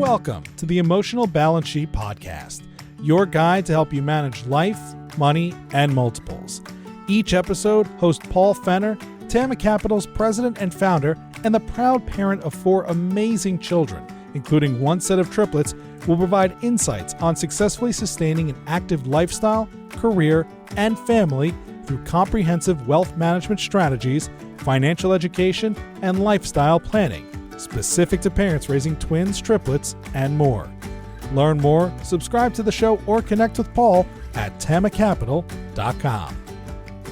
welcome to the Emotional Balance Sheet Podcast, your guide to help you manage life, money, and multiples. Each episode, host Paul Fenner, Tama Capital's president and founder, and the proud parent of 4 amazing children, including 1 set of triplets, will provide insights on successfully sustaining an active lifestyle, career, and family through comprehensive wealth management strategies, financial education, and lifestyle planning, specific to parents raising twins, triplets, and more. Learn more, subscribe to the show, or connect with Paul at tamacapital.com.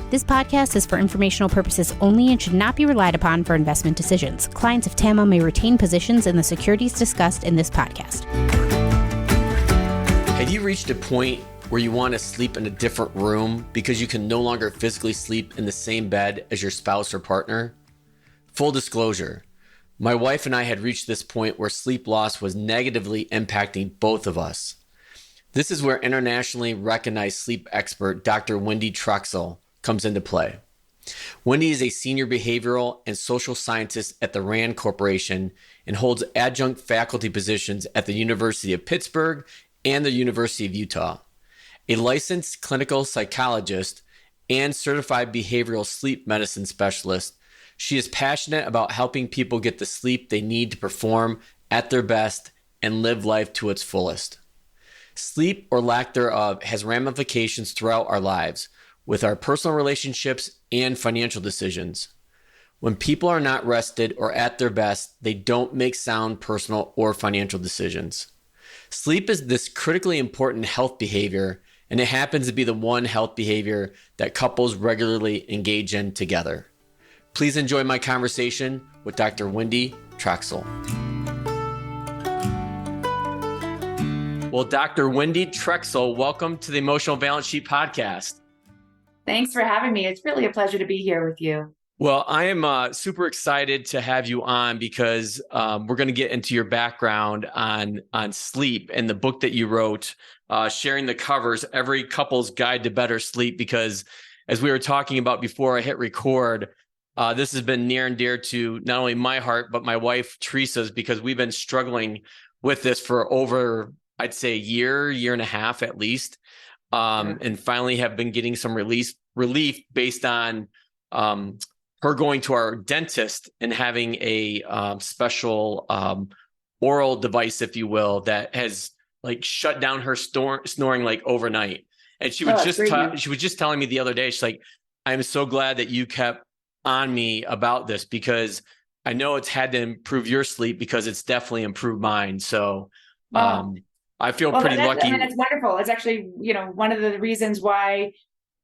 This podcast is for informational purposes only and should not be relied upon for investment decisions. Clients of TAMA may retain positions in the securities discussed in this podcast. Have you reached a point where you want to sleep in a different room because you can no longer physically sleep in the same bed as your spouse or partner? Full disclosure, my wife and I had reached this point where sleep loss was negatively impacting both of us. This is where internationally recognized sleep expert Dr. Wendy Troxel comes into play. Wendy is a senior behavioral and social scientist at the RAND Corporation and holds adjunct faculty positions at the University of Pittsburgh and the University of Utah. A licensed clinical psychologist and certified behavioral sleep medicine specialist, she is passionate about helping people get the sleep they need to perform at their best and live life to its fullest. Sleep or lack thereof has ramifications throughout our lives, with our personal relationships and financial decisions. When people are not rested or at their best, they don't make sound personal or financial decisions. Sleep is this critically important health behavior, and it happens to be the one health behavior that couples regularly engage in together. Please enjoy my conversation with Dr. Wendy Troxel. Well, Dr. Wendy Troxel, welcome to the Emotional Balance Sheet Podcast. Thanks for having me. It's really a pleasure to be here with you. Well, I am super excited to have you on because we're going to get into your background on sleep and the book that you wrote, sharing the covers, Every Couple's Guide to Better Sleep, because as we were talking about before I hit record, this has been near and dear to not only my heart, but my wife, Teresa's, because we've been struggling with this for over, I'd say, a year and a half at least, and finally have been getting some relief based on her going to our dentist and having a special oral device, if you will, that has like shut down her snoring like overnight. And she was she was just telling me the other day, she's like, I'm so glad that you kept on me about this because I know it's had to improve your sleep because it's definitely improved mine. So I feel pretty lucky. I mean, it's wonderful. It's actually, one of the reasons why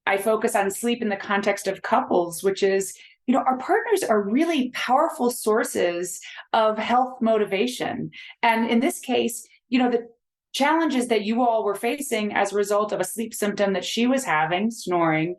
I focus on sleep in the context of couples, which is, our partners are really powerful sources of health motivation. And in this case, the challenges that you all were facing as a result of a sleep symptom that she was having, snoring,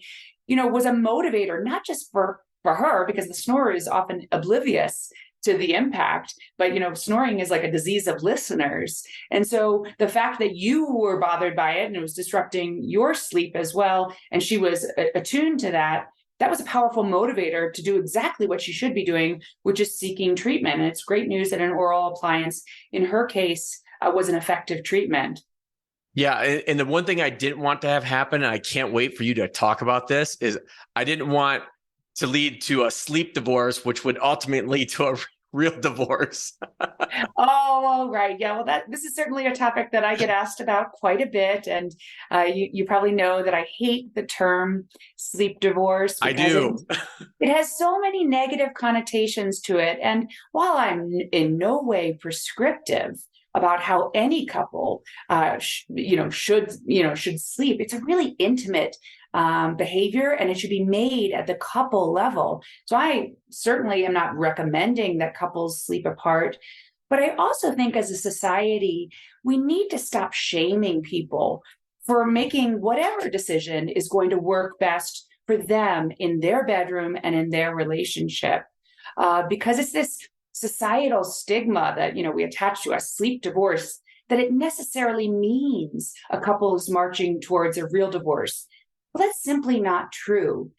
was a motivator, not just for her, because the snorer is often oblivious to the impact, but snoring is like a disease of listeners. And so the fact that you were bothered by it and it was disrupting your sleep as well, and she was attuned to that, that was a powerful motivator to do exactly what she should be doing, which is seeking treatment. And it's great news that an oral appliance, in her case, was an effective treatment. Yeah. And the one thing I didn't want to have happen, and I can't wait for you to talk about this, is I didn't want to lead to a sleep divorce, which would ultimately lead to a real divorce. Oh, right. Yeah. Well, this is certainly a topic that I get asked about quite a bit. And you probably know that I hate the term sleep divorce. I do. It has so many negative connotations to it. And while I'm in no way prescriptive about how any couple, should sleep, it's a really intimate behavior, and it should be made at the couple level. So I certainly am not recommending that couples sleep apart, but I also think as a society, we need to stop shaming people for making whatever decision is going to work best for them in their bedroom and in their relationship, because it's this societal stigma that, we attach to a sleep divorce, that it necessarily means a couple is marching towards a real divorce. Well, that's simply not true.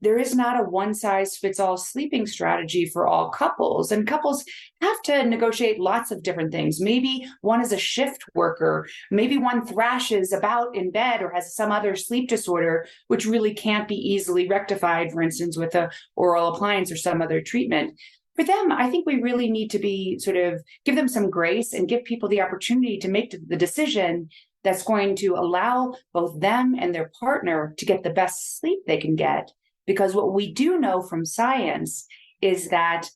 there is not a one size fits all sleeping strategy for all couples. And couples have to negotiate lots of different things. Maybe one is a shift worker. Maybe one thrashes about in bed or has some other sleep disorder, which really can't be easily rectified, for instance, with a oral appliance or some other treatment. For them, I think we really need to be sort of give them some grace and give people the opportunity to make the decision that's going to allow both them and their partner to get the best sleep they can get. Because what we do know from science is that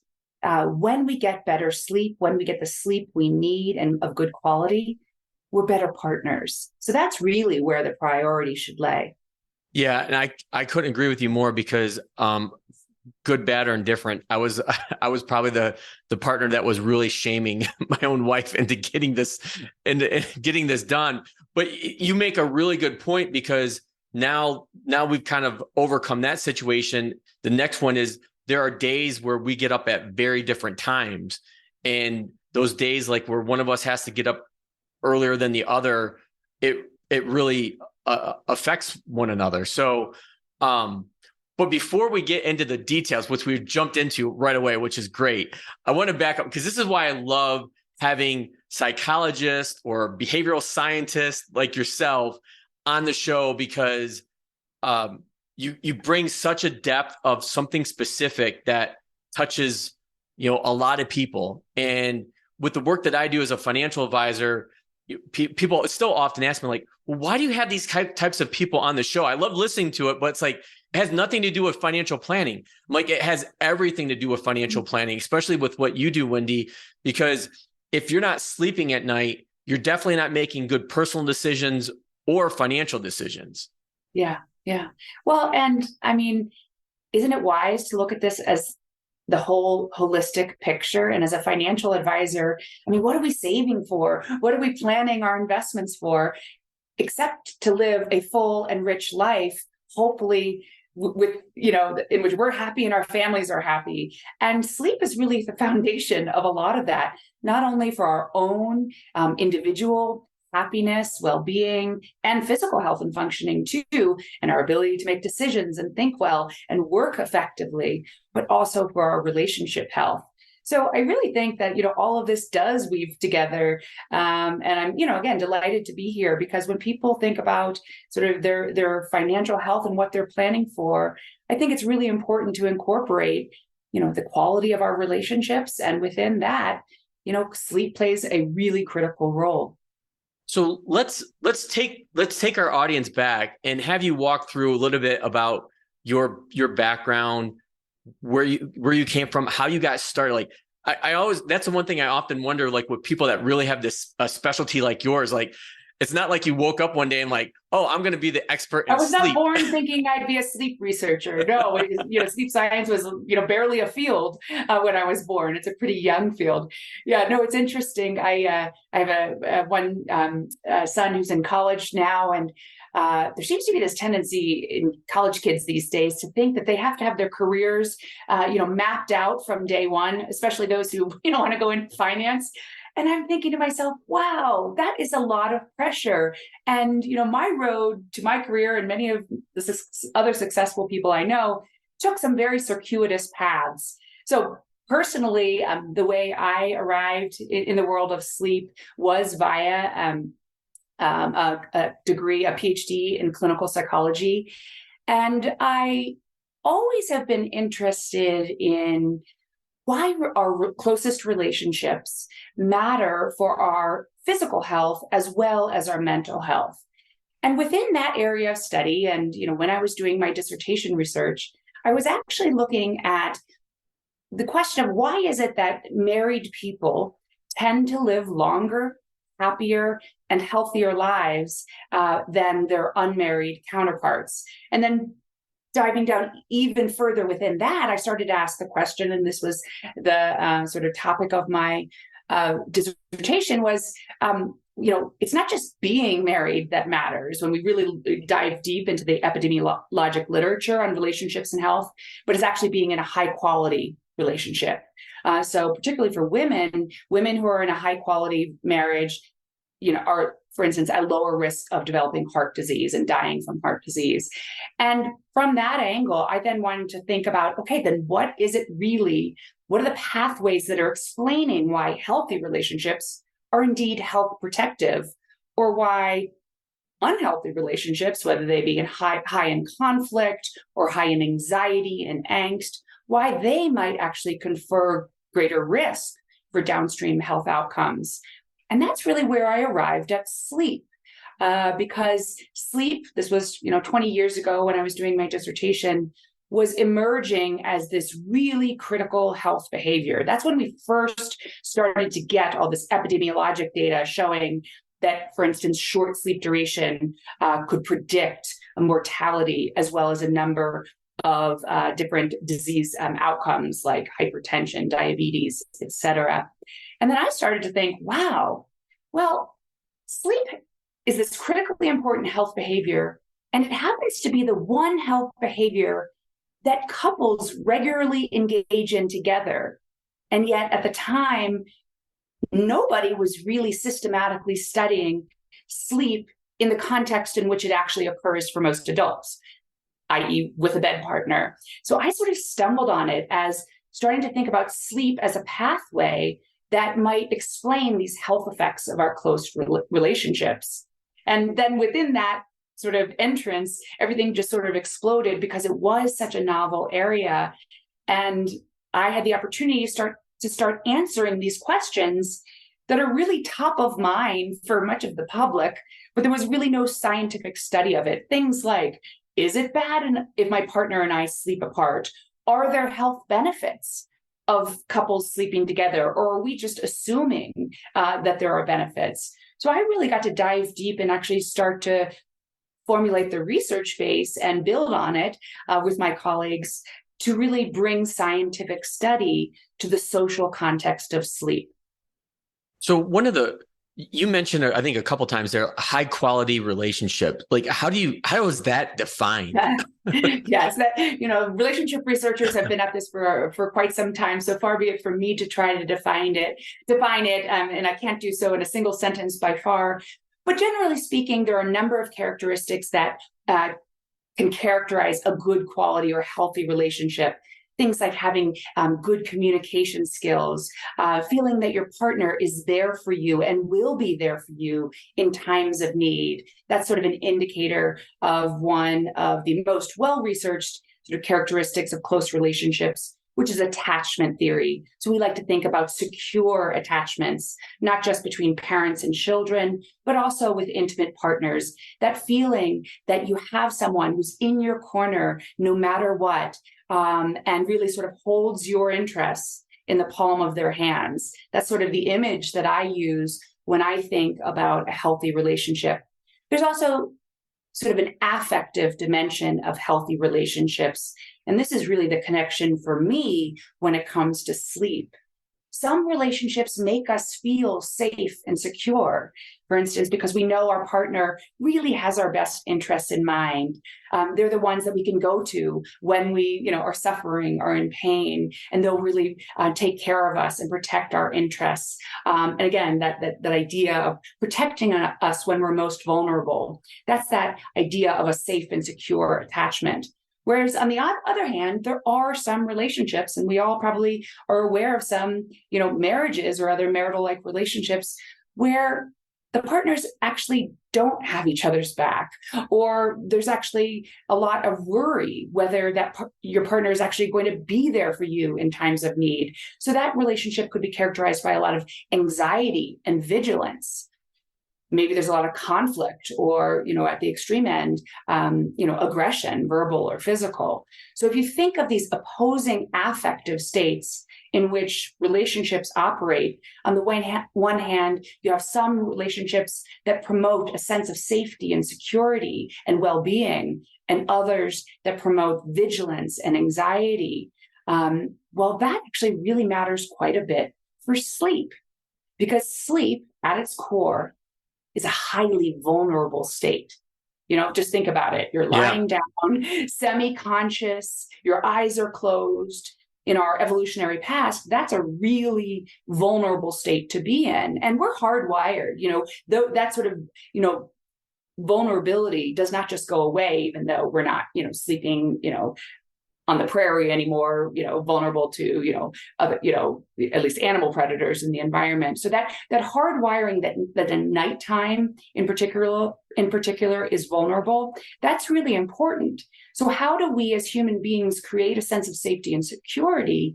when we get better sleep, when we get the sleep we need and of good quality, we're better partners. So that's really where the priority should lay. Yeah, and I couldn't agree with you more because good, bad, or indifferent, I was probably the partner that was really shaming my own wife into getting this done. But you make a really good point, because now we've kind of overcome that situation. The next one is there are days where we get up at very different times, and those days, like where one of us has to get up earlier than the other, it really affects one another. So, but before we get into the details, which we've jumped into right away, which is great, I want to back up, because this is why I love having psychologists or behavioral scientists like yourself on the show, because you bring such a depth of something specific that touches, a lot of people. And with the work that I do as a financial advisor, people still often ask me, like, well, why do you have these types of people on the show? I love listening to it, but it's like, it has nothing to do with financial planning. I'm like, it has everything to do with financial planning, especially with what you do, Wendy, because if you're not sleeping at night, you're definitely not making good personal decisions or financial decisions. Yeah. Well, and I mean, isn't it wise to look at this as the whole holistic picture? And as a financial advisor, I mean, what are we saving for? What are we planning our investments for? Except to live a full and rich life, hopefully with, in which we're happy and our families are happy. And sleep is really the foundation of a lot of that, not only for our own individual happiness, well-being, and physical health and functioning too, and our ability to make decisions and think well and work effectively, but also for our relationship health. So I really think that, all of this does weave together. And I'm, again, delighted to be here, because when people think about sort of their financial health and what they're planning for, I think it's really important to incorporate, the quality of our relationships. And within that, sleep plays a really critical role. So let's take our audience back and have you walk through a little bit about your background, where you came from, how you got started. Like I always, that's the one thing I often wonder, like with people that really have this a specialty like yours, like it's not like you woke up one day and like, oh, I'm going to be the expert in sleep. I was not born thinking I'd be a sleep researcher. No, sleep science was, barely a field when I was born. It's a pretty young field. Yeah, no, it's interesting. I have one son who's in college now, and there seems to be this tendency in college kids these days to think that they have to have their careers, mapped out from day one, especially those who, want to go into finance. And I'm thinking to myself, wow, that is a lot of pressure. And, my road to my career and many of the other successful people I know took some very circuitous paths. So personally, the way I arrived in the world of sleep was via a degree, a PhD in clinical psychology. And I always have been interested in why our closest relationships matter for our physical health as well as our mental health. And within that area of study, and when I was doing my dissertation research, I was actually looking at the question of why is it that married people tend to live longer, happier, and healthier lives than their unmarried counterparts. And then diving down even further within that, I started to ask the question, and this was the sort of topic of my dissertation was, it's not just being married that matters when we really dive deep into the epidemiologic literature on relationships and health, but it's actually being in a high quality relationship. So particularly for women who are in a high quality marriage, are, for instance, at lower risk of developing heart disease and dying from heart disease. And from that angle, I then wanted to think about, okay, then what is it really? What are the pathways that are explaining why healthy relationships are indeed health protective, or why unhealthy relationships, whether they be high in conflict or high in anxiety and angst, why they might actually confer greater risk for downstream health outcomes. And that's really where I arrived at sleep, because sleep, this was 20 years ago when I was doing my dissertation, was emerging as this really critical health behavior. That's when we first started to get all this epidemiologic data showing that, for instance, short sleep duration could predict a mortality as well as a number of different disease outcomes like hypertension, diabetes, et cetera. And then I started to think, wow, well, sleep is this critically important health behavior, and it happens to be the one health behavior that couples regularly engage in together. And yet at the time, nobody was really systematically studying sleep in the context in which it actually occurs for most adults, i.e. with a bed partner. So I sort of stumbled on it as starting to think about sleep as a pathway that might explain these health effects of our close relationships. And then within that sort of entrance, everything just sort of exploded because it was such a novel area. And I had the opportunity to start answering these questions that are really top of mind for much of the public, but there was really no scientific study of it. Things like, is it bad if my partner and I sleep apart? Are there health benefits of couples sleeping together? Or are we just assuming that there are benefits? So I really got to dive deep and actually start to formulate the research base and build on it with my colleagues to really bring scientific study to the social context of sleep. So you mentioned, I think a couple of times there, high quality relationship. Like, how is that defined? Yes, relationship researchers have been at this for quite some time. So far be it from me to try to define it, and I can't do so in a single sentence by far. But generally speaking, there are a number of characteristics that can characterize a good quality or healthy relationship. Things like having good communication skills, feeling that your partner is there for you and will be there for you in times of need. That's sort of an indicator of one of the most well-researched sort of characteristics of close relationships, which is attachment theory. So we like to think about secure attachments, not just between parents and children, but also with intimate partners. That feeling that you have someone who's in your corner no matter what, and really sort of holds your interests in the palm of their hands. That's sort of the image that I use when I think about a healthy relationship. There's also sort of an affective dimension of healthy relationships. And this is really the connection for me when it comes to sleep. Some relationships make us feel safe and secure, for instance, because we know our partner really has our best interests in mind. They're the ones that we can go to when we, are suffering or in pain, and they'll really take care of us and protect our interests. And again, that idea of protecting us when we're most vulnerable, that's that idea of a safe and secure attachment. Whereas on the other hand, there are some relationships, and we all probably are aware of some, marriages or other marital-like relationships where the partners actually don't have each other's back, or there's actually a lot of worry whether your partner is actually going to be there for you in times of need. So that relationship could be characterized by a lot of anxiety and vigilance. Maybe there's a lot of conflict, or, at the extreme end, aggression, verbal or physical. So if you think of these opposing affective states in which relationships operate, on the one hand, you have some relationships that promote a sense of safety and security and well-being, and others that promote vigilance and anxiety. Well, that actually really matters quite a bit for sleep, because sleep at its core is a highly vulnerable state. Just think about it. You're lying down, semi-conscious, your eyes are closed. in our evolutionary past, that's a really vulnerable state to be in. And we're hardwired, that sort of, vulnerability does not just go away, even though we're not, sleeping, on the prairie anymore, vulnerable to, other, at least animal predators in the environment. So that hardwiring that the nighttime in particular is vulnerable, that's really important. So how do we as human beings create a sense of safety and security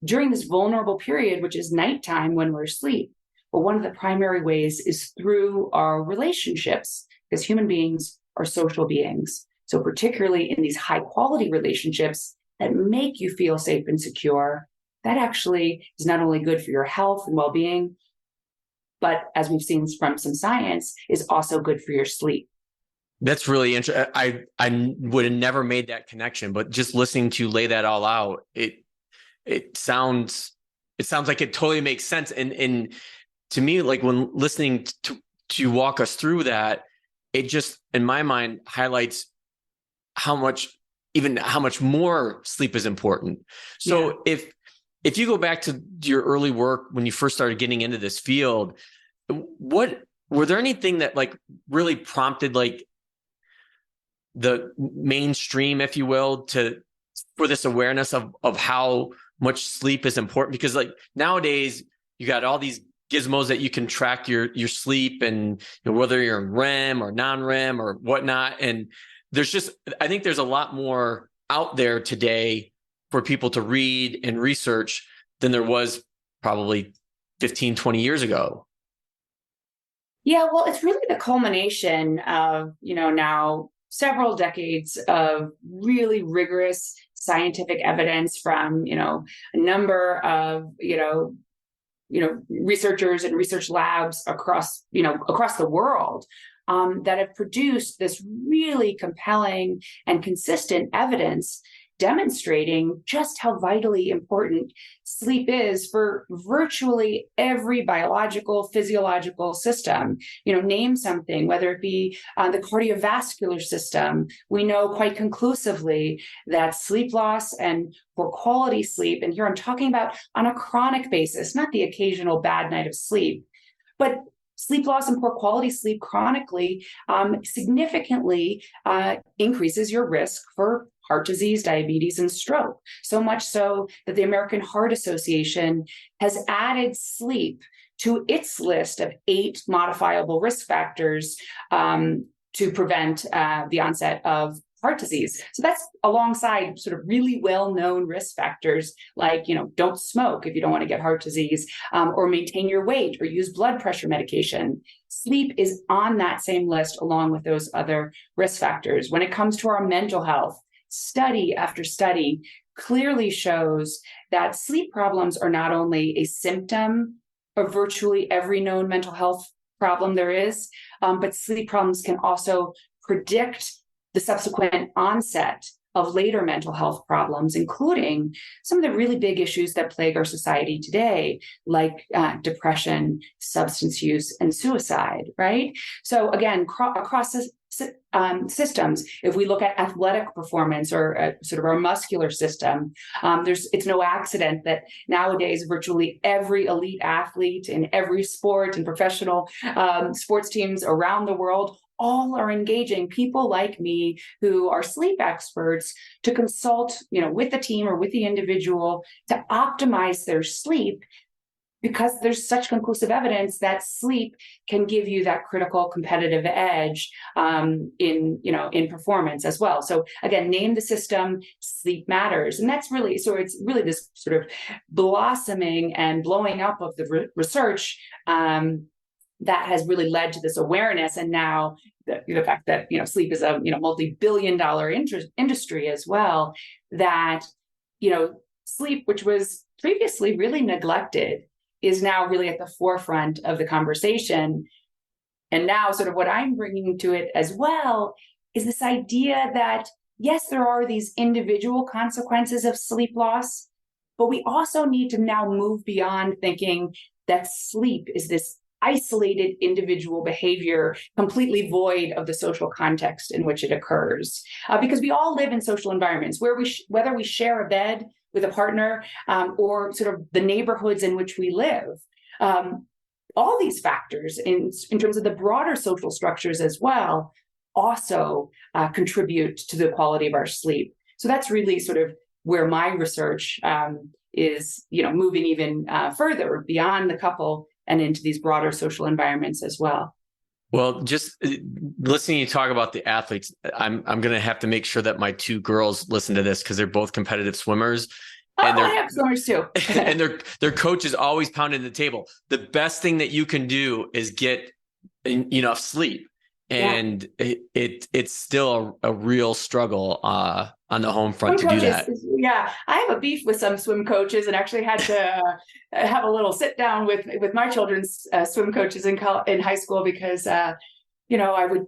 during this vulnerable period, which is nighttime when we're asleep? Well, one of the primary ways is through our relationships, because human beings are social beings. So particularly in these high quality relationships that make you feel safe and secure, that actually is not only good for your health and well-being, but as we've seen from some science, is also good for your sleep. That's really interesting. I would have never made that connection, but just listening to you lay that all out, it sounds like it totally makes sense. And to me, like when listening to walk us through that, it just, in my mind, highlights how much more sleep is important. So if you go back to your early work when you first started getting into this field, were there anything that like really prompted like the mainstream, if you will, for this awareness of how much sleep is important? Because like nowadays you got all these gizmos that you can track your sleep and whether you're in REM or non-REM or whatnot. And I think there's a lot more out there today for people to read and research than there was probably 15, 20 years ago. Yeah, well, it's really the culmination of, now several decades of really rigorous scientific evidence from, a number of, researchers and research labs across the world that have produced this really compelling and consistent evidence demonstrating just how vitally important sleep is for virtually every biological, physiological system. Name something, whether it be the cardiovascular system. We know quite conclusively that sleep loss and poor quality sleep, and here I'm talking about on a chronic basis, not the occasional bad night of sleep, but sleep loss and poor quality sleep chronically significantly increases your risk for heart disease, diabetes, and stroke. So much so that the American Heart Association has added sleep to its list of 8 modifiable risk factors to prevent the onset of heart disease. So that's alongside sort of really well-known risk factors like, don't smoke if you don't want to get heart disease, or maintain your weight or use blood pressure medication. Sleep is on that same list along with those other risk factors. When it comes to our mental health, study after study clearly shows that sleep problems are not only a symptom of virtually every known mental health problem there is, but sleep problems can also predict the subsequent onset of later mental health problems, including some of the really big issues that plague our society today, like depression, substance use, and suicide, right? So again, across systems, if we look at athletic performance or sort of our muscular system, it's no accident that nowadays virtually every elite athlete in every sport and professional sports teams around the world all are engaging people like me who are sleep experts to consult, with the team or with the individual to optimize their sleep, because there's such conclusive evidence that sleep can give you that critical competitive edge in performance as well. So again, name the system, sleep matters. And that's really, so it's really this sort of blossoming and blowing up of the research that has really led to this awareness. And now the fact that, sleep is a, multi-billion-dollar industry as well, that, sleep, which was previously really neglected, is now really at the forefront of the conversation. And now sort of what I'm bringing to it as well is this idea that, yes, there are these individual consequences of sleep loss, but we also need to now move beyond thinking that sleep is this isolated individual behavior completely void of the social context in which it occurs. Because we all live in social environments where whether we share a bed with a partner, or sort of the neighborhoods in which we live. All these factors in terms of the broader social structures as well also contribute to the quality of our sleep. So that's really sort of where my research is, moving even further beyond the couple and into these broader social environments as well. Well, just listening to you talk about the athletes, I'm going to have to make sure that my two girls listen to this because they're both competitive swimmers. And I have swimmers too. And their coach is always pounding the table. The best thing that you can do is get enough sleep. And it's still a real struggle on the home front to do that. Yeah, I have a beef with some swim coaches, and actually had to have a little sit down with my children's swim coaches in high school because I would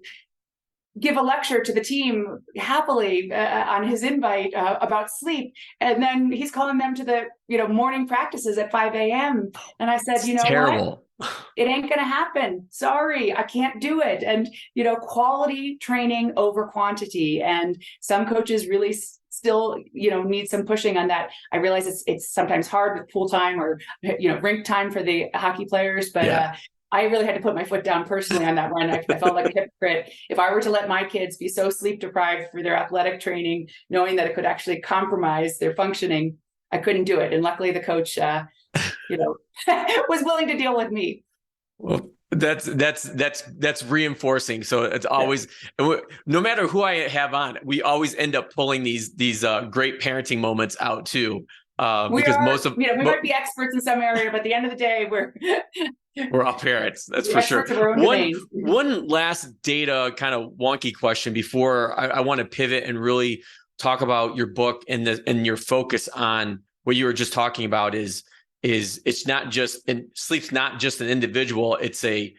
give a lecture to the team happily on his invite about sleep, and then he's calling them to the morning practices at 5 a.m. And I said, terrible. What? It ain't going to happen. Sorry, I can't do it. And, quality training over quantity. And some coaches really still, need some pushing on that. I realize it's sometimes hard with pool time or, rink time for the hockey players, but I really had to put my foot down personally on that one. I felt like a hypocrite. If I were to let my kids be so sleep deprived for their athletic training, knowing that it could actually compromise their functioning, I couldn't do it. And luckily the coach, was willing to deal with me. Well, that's reinforcing. So it's always, no matter who I have on, we always end up pulling these great parenting moments out too. Because we might be experts in some area, but at the end of the day, we're all parents. That's for sure. One last data kind of wonky question before I want to pivot and really talk about your book and your focus on what you were just talking about is it's not just, and sleep's not just an individual, it's a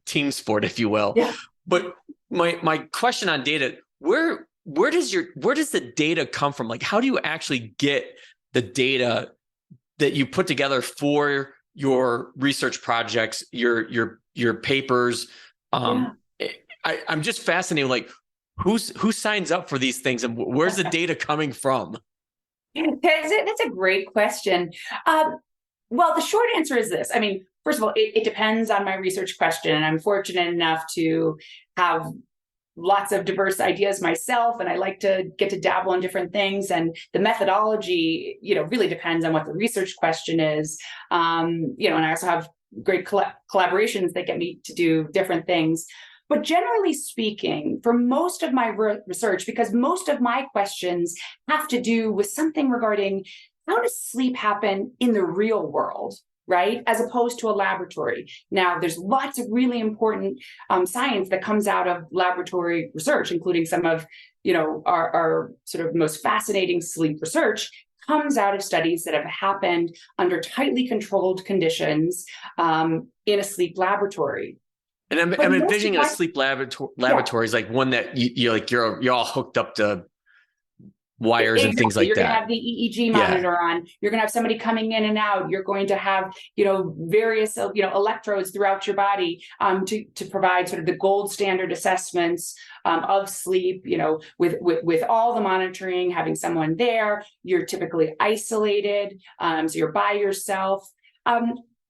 team sport, if you will. Yeah. But my question on data, where does the data come from? Like, how do you actually get the data that you put together for your research projects, your papers? I'm just fascinated, like who signs up for these things and where's the data coming from? That's a great question. Well, the short answer is this. I mean, first of all, it depends on my research question. And I'm fortunate enough to have lots of diverse ideas myself, and I like to get to dabble in different things. And the methodology, really depends on what the research question is. And I also have great collaborations that get me to do different things. But generally speaking, for most of my research, because most of my questions have to do with something regarding how does sleep happen in the real world, right? As opposed to a laboratory. Now, there's lots of really important science that comes out of laboratory research, including some of, our sort of most fascinating sleep research comes out of studies that have happened under tightly controlled conditions in a sleep laboratory. And I'm envisioning a sleep laboratory is like one that you're all hooked up to wires and things like that. You're going to have the EEG monitor on. You're going to have somebody coming in and out. You're going to have, various, electrodes throughout your body to provide sort of the gold standard assessments of sleep, with all the monitoring, having someone there. You're typically isolated. So you're by yourself.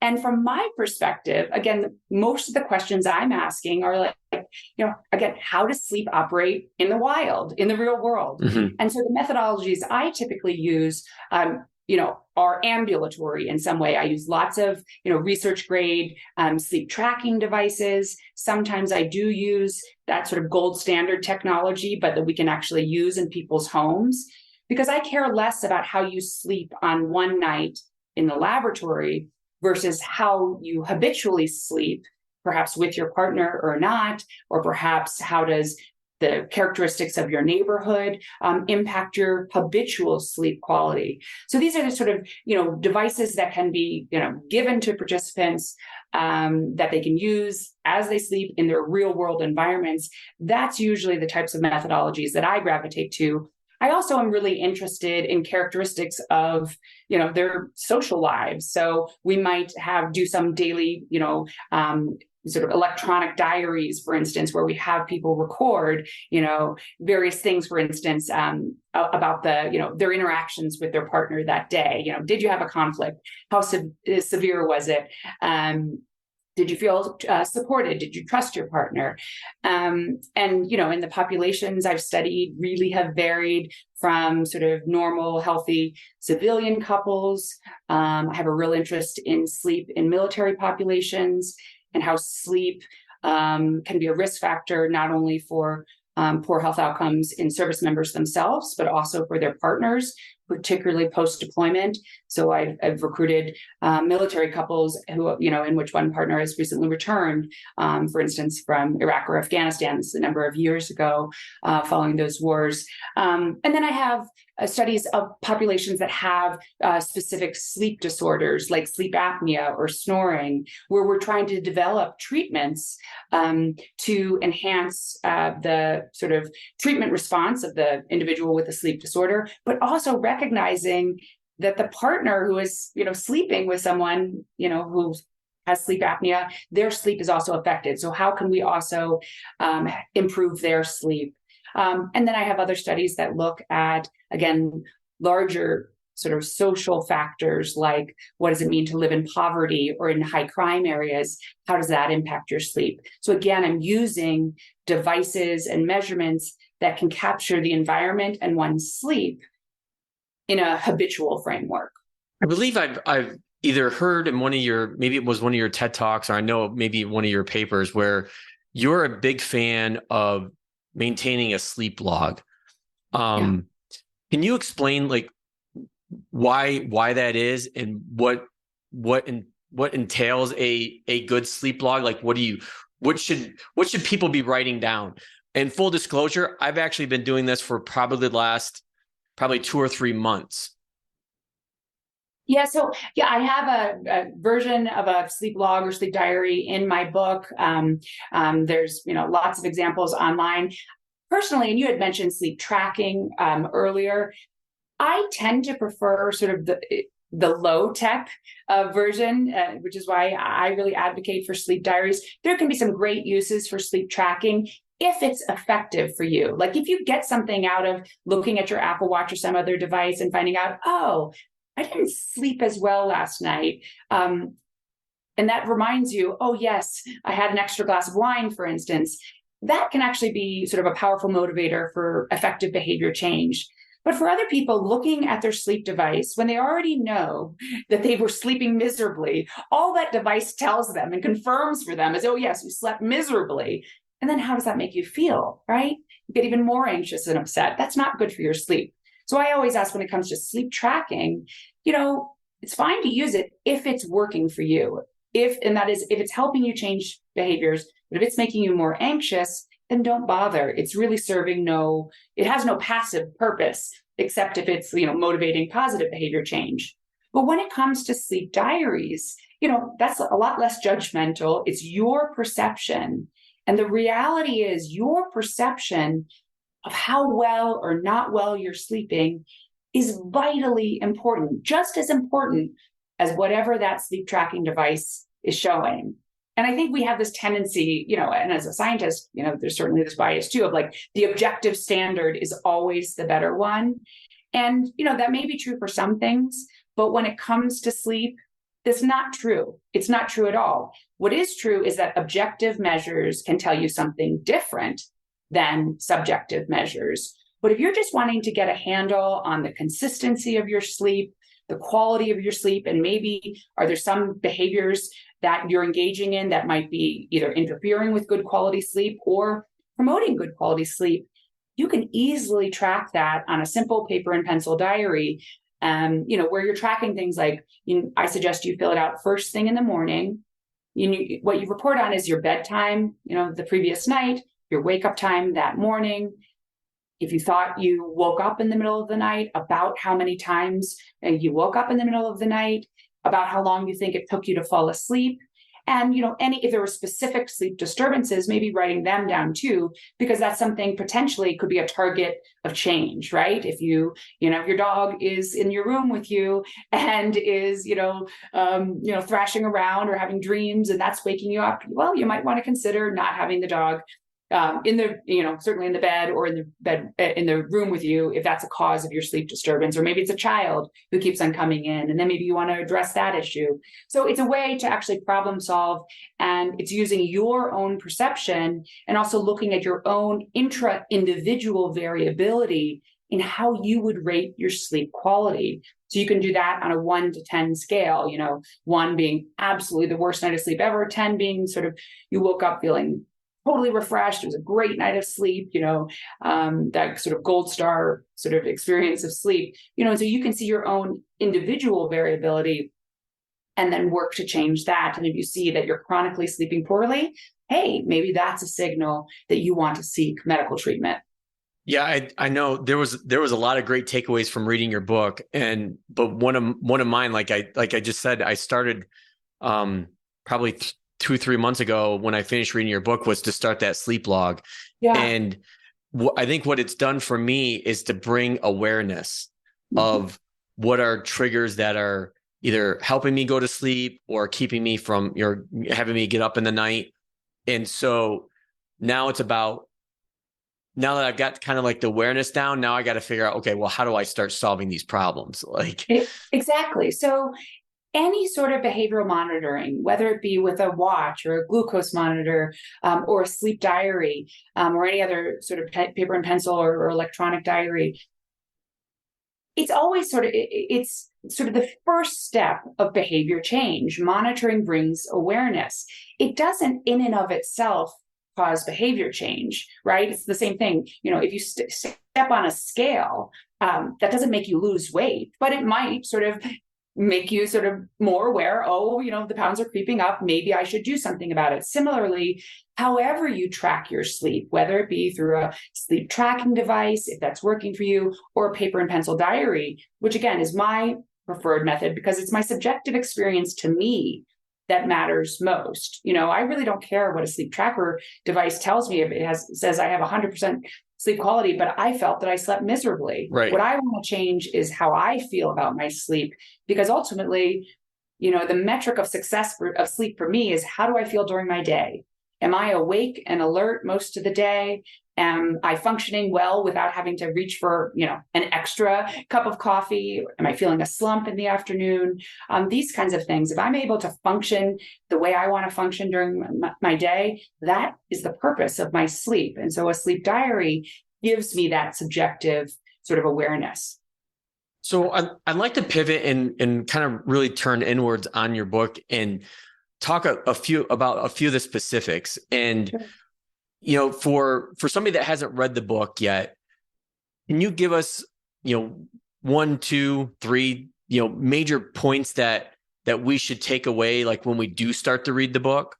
And from my perspective, again, most of the questions I'm asking are like, again, how does sleep operate in the wild, in the real world? Mm-hmm. And so the methodologies I typically use, are ambulatory in some way. I use lots of, research grade sleep tracking devices. Sometimes I do use that sort of gold standard technology, but that we can actually use in people's homes, because I care less about how you sleep on one night in the laboratory versus how you habitually sleep, perhaps with your partner or not, or perhaps how does the characteristics of your neighborhood impact your habitual sleep quality. So these are the sort of, devices that can be, given to participants that they can use as they sleep in their real world environments. That's usually the types of methodologies that I gravitate to. I also am really interested in characteristics of, their social lives. So we might do some daily, sort of electronic diaries, for instance, where we have people record, various things, for instance, about their interactions with their partner that day. Did you have a conflict? How severe was it? Did you feel supported? Did you trust your partner? And, in the populations I've studied really have varied from sort of normal, healthy civilian couples. I have a real interest in sleep in military populations and how sleep can be a risk factor, not only for poor health outcomes in service members themselves, but also for their partners, particularly post-deployment. So I've recruited military couples who, in which one partner has recently returned, for instance, from Iraq or Afghanistan. This is a number of years ago, following those wars. And then I have studies of populations that have specific sleep disorders like sleep apnea or snoring, where we're trying to develop treatments to enhance the sort of treatment response of the individual with a sleep disorder, but also recognizing that the partner who is, sleeping with someone, who has sleep apnea, their sleep is also affected. So how can we also improve their sleep? And then I have other studies that look at, again, larger sort of social factors, like what does it mean to live in poverty or in high crime areas? How does that impact your sleep? So again, I'm using devices and measurements that can capture the environment and one's sleep in a habitual framework. I believe I've either heard in maybe it was one of your TED Talks, or I know maybe one of your papers, where you're a big fan of maintaining a sleep log. Can you explain why that is, and what entails a good sleep log? Like, what should people be writing down? And full disclosure, I've actually been doing this for probably the last 2 or 3 months. Yeah, so I have a version of a sleep log or sleep diary in my book. There's lots of examples online. Personally, and you had mentioned sleep tracking earlier, I tend to prefer sort of the low tech version, which is why I really advocate for sleep diaries. There can be some great uses for sleep tracking if it's effective for you. Like if you get something out of looking at your Apple Watch or some other device and finding out, oh, I didn't sleep as well last night. And that reminds you, oh, yes, I had an extra glass of wine, for instance. That can actually be sort of a powerful motivator for effective behavior change. But for other people, looking at their sleep device, when they already know that they were sleeping miserably, all that device tells them and confirms for them is, oh, yes, you slept miserably. And then how does that make you feel, right? You get even more anxious and upset. That's not good for your sleep. So I always ask, when it comes to sleep tracking, it's fine to use it if it's working for you. If it's helping you change behaviors, but if it's making you more anxious, then don't bother. It's really it has no passive purpose, except if it's, motivating positive behavior change. But when it comes to sleep diaries, that's a lot less judgmental. It's your perception. And the reality is your perception of how well or not well you're sleeping is vitally important, just as important as whatever that sleep tracking device is showing. And I think we have this tendency, and as a scientist, there's certainly this bias too of like the objective standard is always the better one. And, that may be true for some things, but when it comes to sleep, it's not true. It's not true at all. What is true is that objective measures can tell you something different than subjective measures. But if you're just wanting to get a handle on the consistency of your sleep, the quality of your sleep, and maybe are there some behaviors that you're engaging in that might be either interfering with good quality sleep or promoting good quality sleep, you can easily track that on a simple paper and pencil diary, where you're tracking things like, I suggest you fill it out first thing in the morning. What you report on is your bedtime, the previous night, your wake up time that morning. If you thought you woke up in the middle of the night, about how many times you woke up in the middle of the night, about how long you think it took you to fall asleep. And, if there were specific sleep disturbances, maybe writing them down too, because that's something potentially could be a target of change, right? If if your dog is in your room with you and is, thrashing around or having dreams and that's waking you up, well, you might want to consider not having the dog in the, certainly in the bed or in the room with you, if that's a cause of your sleep disturbance, or maybe it's a child who keeps on coming in, and then maybe you want to address that issue. So it's a way to actually problem solve, and it's using your own perception and also looking at your own intra-individual variability in how you would rate your sleep quality. So you can do that on a 1 to 10 scale, 1 being absolutely the worst night of sleep ever, 10 being sort of you woke up feeling totally refreshed. It was a great night of sleep, that sort of gold star sort of experience of sleep, and so you can see your own individual variability and then work to change that. And if you see that you're chronically sleeping poorly, hey, maybe that's a signal that you want to seek medical treatment. Yeah, I know there was a lot of great takeaways from reading your book, but one of mine, like I just said, I started probably 2-3 months ago when I finished reading your book, was to start that sleep log. Yeah. And I think what it's done for me is to bring awareness of what are triggers that are either helping me go to sleep or keeping me from having me get up in the night. And so now it's about, now that I've got kind of like the awareness down, now I got to figure out, okay, well, how do I start solving these problems? Exactly. So any sort of behavioral monitoring, whether it be with a watch or a glucose monitor, or a sleep diary, or any other sort of paper and pencil or electronic diary, it's always it's sort of the first step of behavior change. Monitoring brings awareness. It doesn't in and of itself cause behavior change, right? It's the same thing. If you step on a scale, that doesn't make you lose weight, but it might sort of make you sort of more aware, the pounds are creeping up, maybe I should do something about it. Similarly, however you track your sleep, whether it be through a sleep tracking device, if that's working for you, or a paper and pencil diary, which again is my preferred method because it's my subjective experience to me that matters most. I really don't care what a sleep tracker device tells me if it says I have 100% sleep quality, but I felt that I slept miserably. Right. What I want to change is how I feel about my sleep, because ultimately, the metric of success of sleep for me is how do I feel during my day? Am I awake and alert most of the day? Am I functioning well without having to reach for, an extra cup of coffee? Am I feeling a slump in the afternoon? These kinds of things. If I'm able to function the way I want to function during my day, that is the purpose of my sleep. And so a sleep diary gives me that subjective sort of awareness. So I'd like to pivot and kind of really turn inwards on your book and talk about a few of the specifics. And sure. For somebody that hasn't read the book yet, can you give us, 1, 2, 3, major points that we should take away, like when we do start to read the book?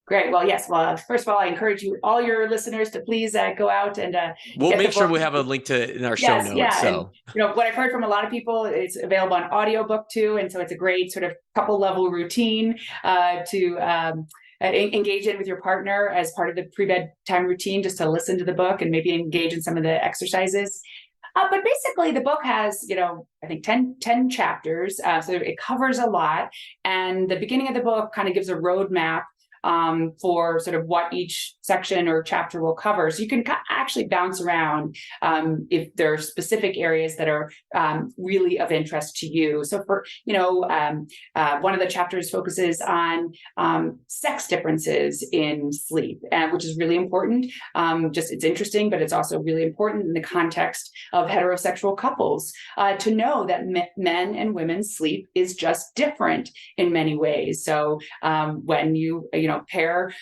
Great. Well, yes. Well, first of all, I encourage all your listeners to please go out and we'll make sure we have a link to in our show notes. Yeah. So, and, what I've heard from a lot of people, it's available on audiobook too. And so it's a great sort of couple level routine to engage in with your partner as part of the pre-bedtime routine, just to listen to the book and maybe engage in some of the exercises. But basically, the book has, I think 10 chapters. So it covers a lot. And the beginning of the book kind of gives a roadmap for sort of what each section or chapter will cover. So you can actually bounce around if there are specific areas that are really of interest to you. So for, one of the chapters focuses on sex differences in sleep, which is really important. It's interesting, but it's also really important in the context of heterosexual couples to know that men and women's sleep is just different in many ways. So when you pair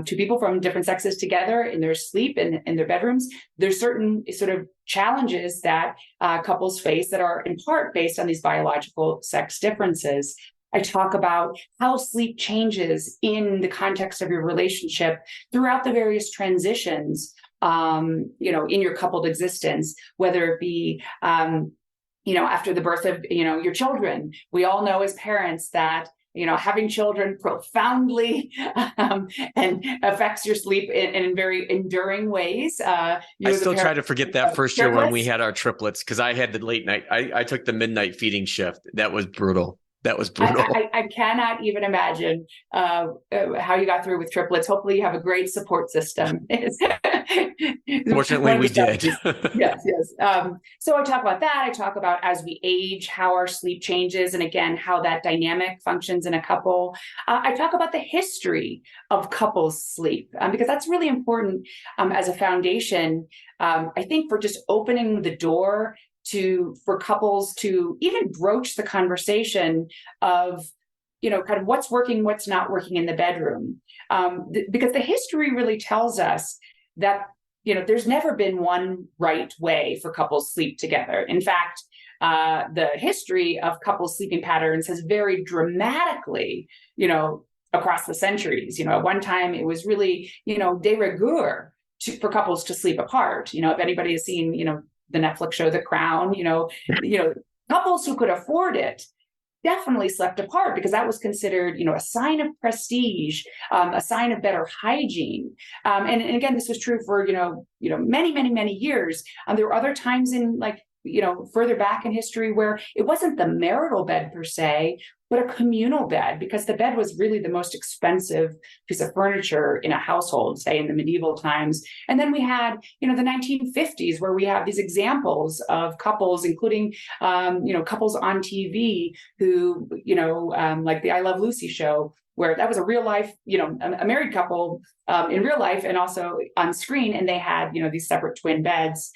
two people from different sexes together in their sleep in their bedrooms, there's certain sort of challenges that couples face that are in part based on these biological sex differences. I talk about how sleep changes in the context of your relationship throughout the various transitions, in your coupled existence, whether it be after the birth of, your children. We all know as parents that having children profoundly and affects your sleep in very enduring ways. I still try to forget that first year when we had our triplets, because I had the late night. I took the midnight feeding shift. That was brutal. I cannot even imagine how you got through with triplets. Hopefully you have a great support system. Fortunately, we did. Yes. So I talk about that. I talk about as we age, how our sleep changes, and again, how that dynamic functions in a couple. I talk about the history of couples sleep, because that's really important as a foundation, I think, for just opening the door for couples to even broach the conversation of, kind of what's working, what's not working in the bedroom. Because the history really tells us that, there's never been one right way for couples sleep together. In fact, the history of couples sleeping patterns has varied dramatically, across the centuries. At one time it was really, de rigueur for couples to sleep apart. If anybody has seen, the Netflix show The Crown, couples who could afford it definitely slept apart, because that was considered, a sign of prestige, a sign of better hygiene. And again, this was true for, many, many, many years. There were other times in further back in history where it wasn't the marital bed per se, but a communal bed, because the bed was really the most expensive piece of furniture in a household, say in the medieval times. And then we had, the 1950s, where we have these examples of couples, including, couples on TV who, like the I Love Lucy show, where that was a real life, a married couple in real life and also on screen, and they had, these separate twin beds.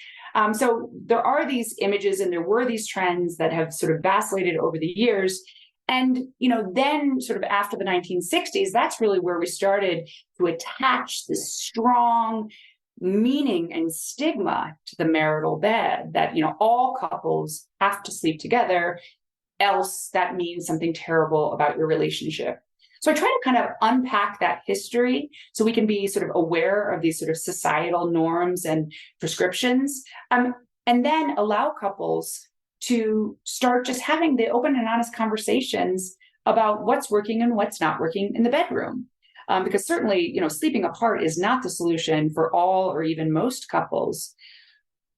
So there are these images and there were these trends that have sort of vacillated over the years. And, then sort of after the 1960s, that's really where we started to attach this strong meaning and stigma to the marital bed that, all couples have to sleep together, else that means something terrible about your relationship. So I try to kind of unpack that history so we can be sort of aware of these sort of societal norms and prescriptions, and then allow couples to start just having the open and honest conversations about what's working and what's not working in the bedroom. Because certainly, sleeping apart is not the solution for all or even most couples.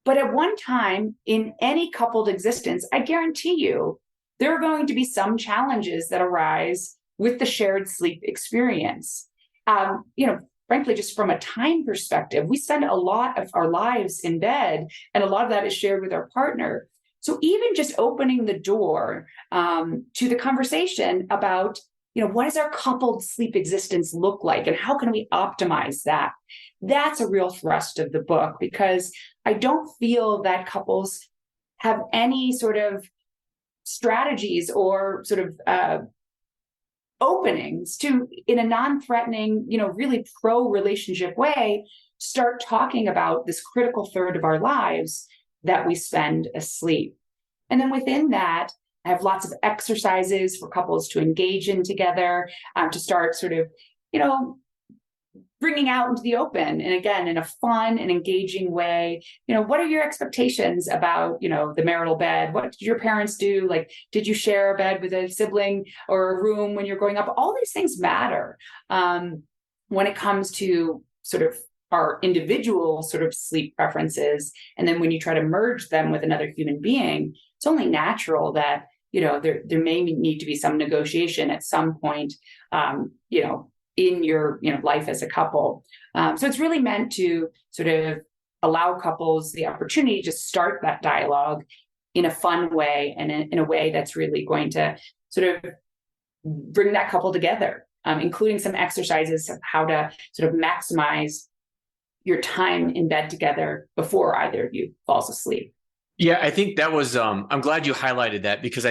But at one time in any coupled existence, I guarantee you, there are going to be some challenges that arise with the shared sleep experience. Frankly, just from a time perspective, we spend a lot of our lives in bed, and a lot of that is shared with our partner. So even just opening the door to the conversation about, what does our coupled sleep existence look like, and how can we optimize that? That's a real thrust of the book, because I don't feel that couples have any sort of strategies or sort of openings to, in a non-threatening, really pro-relationship way, start talking about this critical third of our lives that we spend asleep. And then within that, I have lots of exercises for couples to engage in together, to start sort of, bringing out into the open. And again, in a fun and engaging way, what are your expectations about, the marital bed? What did your parents do? Like, did you share a bed with a sibling or a room when you're growing up? All these things matter when it comes to sort of our individual sort of sleep preferences. And then when you try to merge them with another human being, it's only natural that, there may need to be some negotiation at some point, in your life as a couple. So it's really meant to sort of allow couples the opportunity to start that dialogue in a fun way, and in a way that's really going to sort of bring that couple together, including some exercises of how to sort of maximize your time in bed together before either of you falls asleep. Yeah, I think that was, I'm glad you highlighted that, because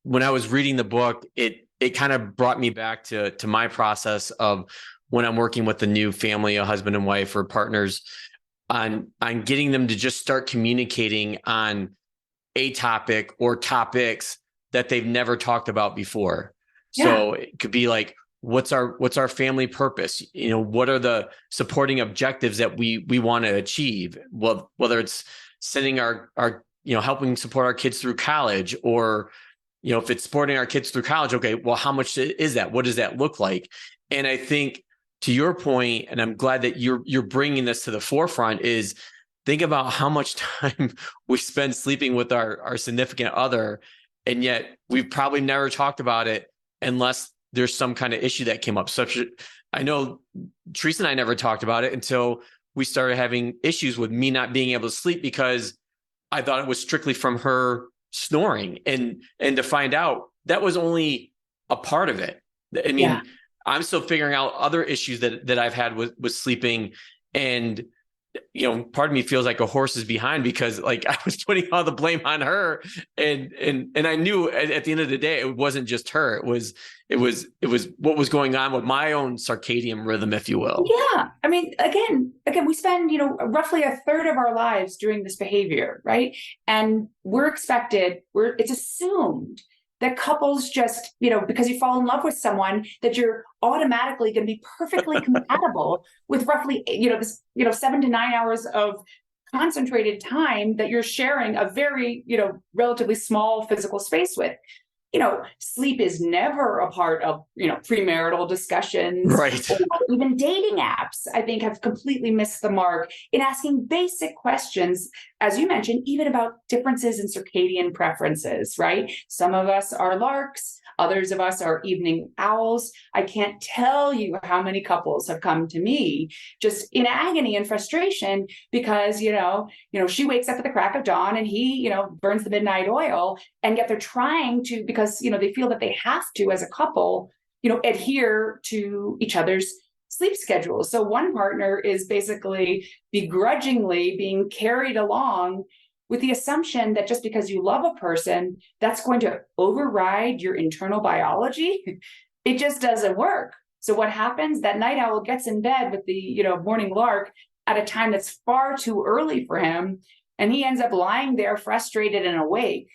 when I was reading the book, it kind of brought me back to my process of when I'm working with a new family, a husband and wife or partners, on getting them to just start communicating on a topic or topics that they've never talked about before. Yeah. So it could be like, what's our family purpose? What are the supporting objectives that we want to achieve? Well, whether it's sending our helping support our kids through college, or if it's supporting our kids through college, okay, well, how much is that? What does that look like? And I think to your point, and I'm glad that you're bringing this to the forefront, is think about how much time we spend sleeping with our significant other. And yet we've probably never talked about it unless there's some kind of issue that came up. I know Teresa and I never talked about it until we started having issues with me not being able to sleep because I thought it was strictly from her snoring, and to find out that was only a part of it. I mean, Yeah. I'm still figuring out other issues that I've had with sleeping, and part of me feels like a horse is behind because like I was putting all the blame on her, and I knew at the end of the day it wasn't just her. It was what was going on with my own circadian rhythm, if you will. Yeah. I mean, again, we spend, roughly a third of our lives doing this behavior, right? And it's assumed that couples just, because you fall in love with someone, that you're automatically going to be perfectly compatible with roughly, this, 7 to 9 hours of concentrated time that you're sharing a very, relatively small physical space with. Sleep is never a part of, premarital discussions, Right. Or even dating apps, I think, have completely missed the mark in asking basic questions, as you mentioned, even about differences in circadian preferences, right? Some of us are larks. Others of us are evening owls. I can't tell you how many couples have come to me just in agony and frustration because, she wakes up at the crack of dawn and he, burns the midnight oil, and yet they're trying to, because, they feel that they have to, as a couple, adhere to each other's sleep schedules. So one partner is basically begrudgingly being carried along with the assumption that just because you love a person, that's going to override your internal biology. It just doesn't work. So what happens? That night owl gets in bed with the, morning lark at a time that's far too early for him. And he ends up lying there frustrated and awake,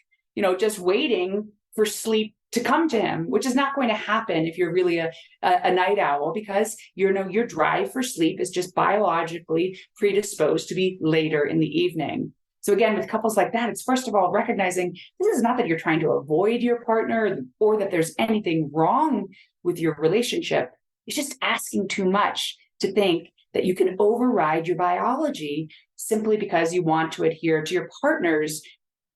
just waiting for sleep to come to him, which is not going to happen if you're really a night owl, because your drive for sleep is just biologically predisposed to be later in the evening. So again, with couples like that, it's first of all recognizing this is not that you're trying to avoid your partner or that there's anything wrong with your relationship. It's just asking too much to think that you can override your biology simply because you want to adhere to your partner's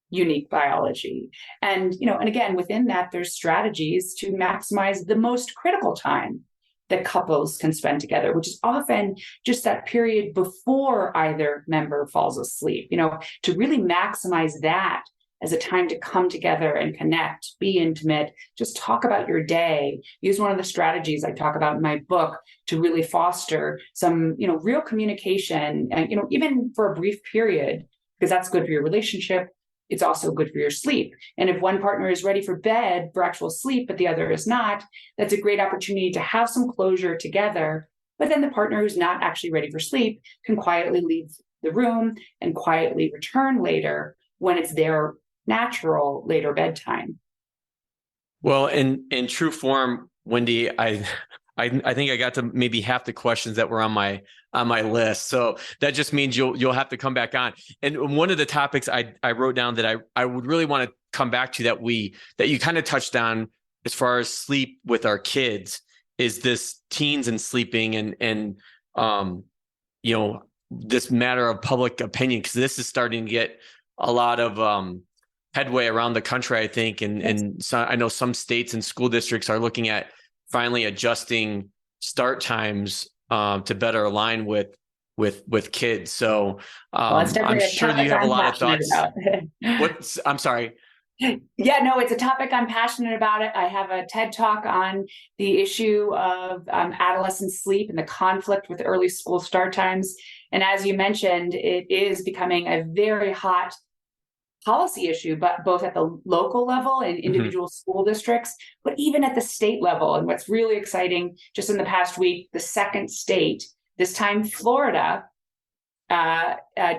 unique biology. And, and again, within that, there's strategies to maximize the most critical time that couples can spend together, which is often just that period before either member falls asleep, to really maximize that as a time to come together and connect, be intimate, just talk about your day. Use one of the strategies I talk about in my book to really foster some, real communication, and, even for a brief period, because that's good for your relationship. It's also good for your sleep. And if one partner is ready for bed, for actual sleep, but the other is not, that's a great opportunity to have some closure together. But then the partner who's not actually ready for sleep can quietly leave the room and quietly return later when it's their natural later bedtime. Well, in true form, Wendy, I think I got to maybe half the questions that were on my list. So that just means you'll have to come back on. And one of the topics I wrote down that I would really want to come back to that you kind of touched on as far as sleep with our kids is this teens and sleeping and this matter of public opinion, because this is starting to get a lot of headway around the country, I think. And so I know some states and school districts are looking at finally adjusting start times to better align with kids. So I'm sure that you have a lot of thoughts. I'm sorry. Yeah, no, it's a topic I'm passionate about. I have a TED talk on the issue of adolescent sleep and the conflict with early school start times. And as you mentioned, it is becoming a very hot policy issue, but both at the local level in individual school districts, but even at the state level. And what's really exciting, just in the past week, the second state, this time Florida,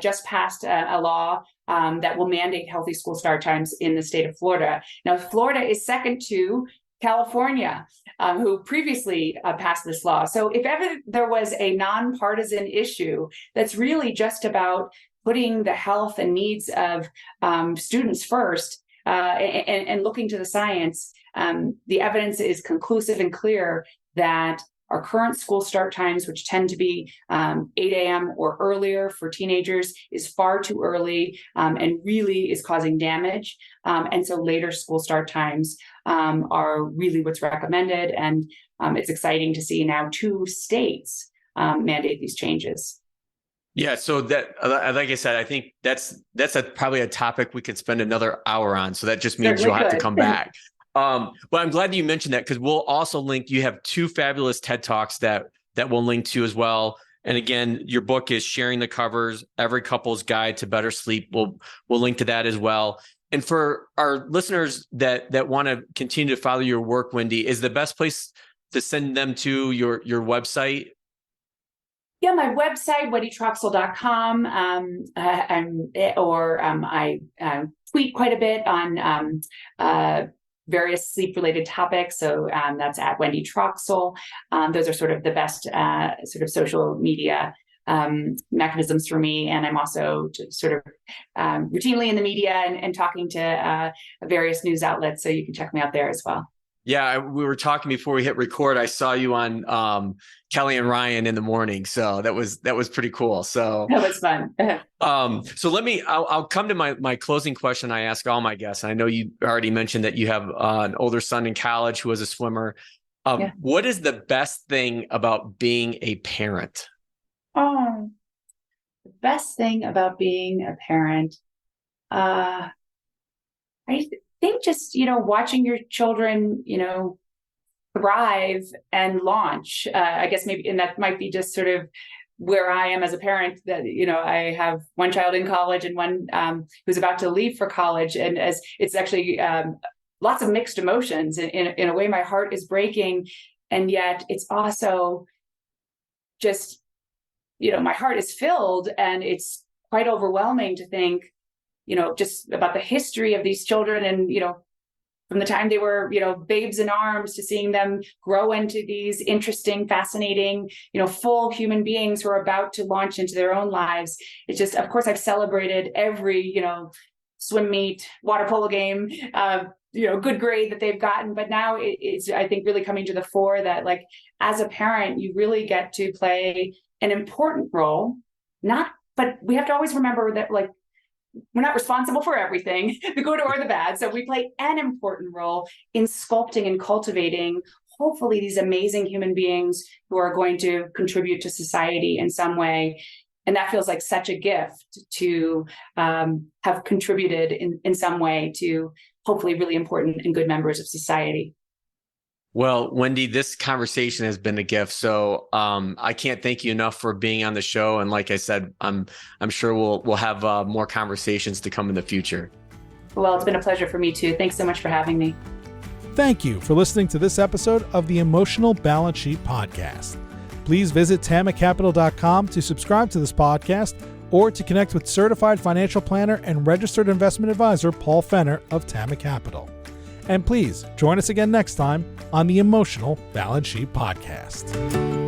just passed a law that will mandate healthy school start times in the state of Florida. Now, Florida is second to California, who previously passed this law. So if ever there was a nonpartisan issue that's really just about putting the health and needs of students first, and looking to the science, the evidence is conclusive and clear that our current school start times, which tend to be 8 a.m. or earlier for teenagers, is far too early and really is causing damage. And so later school start times are really what's recommended. And it's exciting to see now 2 states mandate these changes. Yeah, so that, like I said, I think that's probably a topic we could spend another hour on. So that just means Certainly you'll have to could. come back. But I'm glad that you mentioned that, because we'll also link. You have 2 fabulous TED Talks that we'll link to as well. And again, your book is Sharing the Covers: Every Couple's Guide to Better Sleep. We'll link to that as well. And for our listeners that want to continue to follow your work, Wendy, is the best place to send them to your website? Yeah, my website, wendytroxel.com, I tweet quite a bit on various sleep-related topics. So that's at Wendy Troxel. Those are sort of the best sort of social media mechanisms for me. And I'm also sort of routinely in the media and talking to various news outlets. So you can check me out there as well. Yeah, we were talking before we hit record. I saw you on Kelly and Ryan in the morning, so that was pretty cool. So that was fun. So I'll come to my closing question. I ask all my guests. I know you already mentioned that you have an older son in college who was a swimmer. What is the best thing about being a parent? Oh, the best thing about being a parent, I think just, watching your children, thrive and launch. I guess maybe, and that might be just sort of where I am as a parent, that, I have one child in college and one who's about to leave for college. And as it's actually lots of mixed emotions. In a way, my heart is breaking. And yet it's also just, my heart is filled, and it's quite overwhelming to think, just about the history of these children, and, from the time they were, babes in arms, to seeing them grow into these interesting, fascinating, full human beings who are about to launch into their own lives. It's just, of course, I've celebrated every, swim meet, water polo game, good grade that they've gotten. But now it's, I think, really coming to the fore that, like, as a parent, you really get to play an important role, but we have to always remember that, like, we're not responsible for everything, the good or the bad. So we play an important role in sculpting and cultivating, hopefully, these amazing human beings who are going to contribute to society in some way. And that feels like such a gift to have contributed in some way to hopefully really important and good members of society. Well, Wendy, this conversation has been a gift. So I can't thank you enough for being on the show. And like I said, I'm sure we'll have more conversations to come in the future. Well, it's been a pleasure for me too. Thanks so much for having me. Thank you for listening to this episode of the Emotional Balance Sheet Podcast. Please visit tamacapital.com to subscribe to this podcast, or to connect with certified financial planner and registered investment advisor Paul Fenner of Tama Capital. And please join us again next time on the Emotional Balance Sheet Podcast.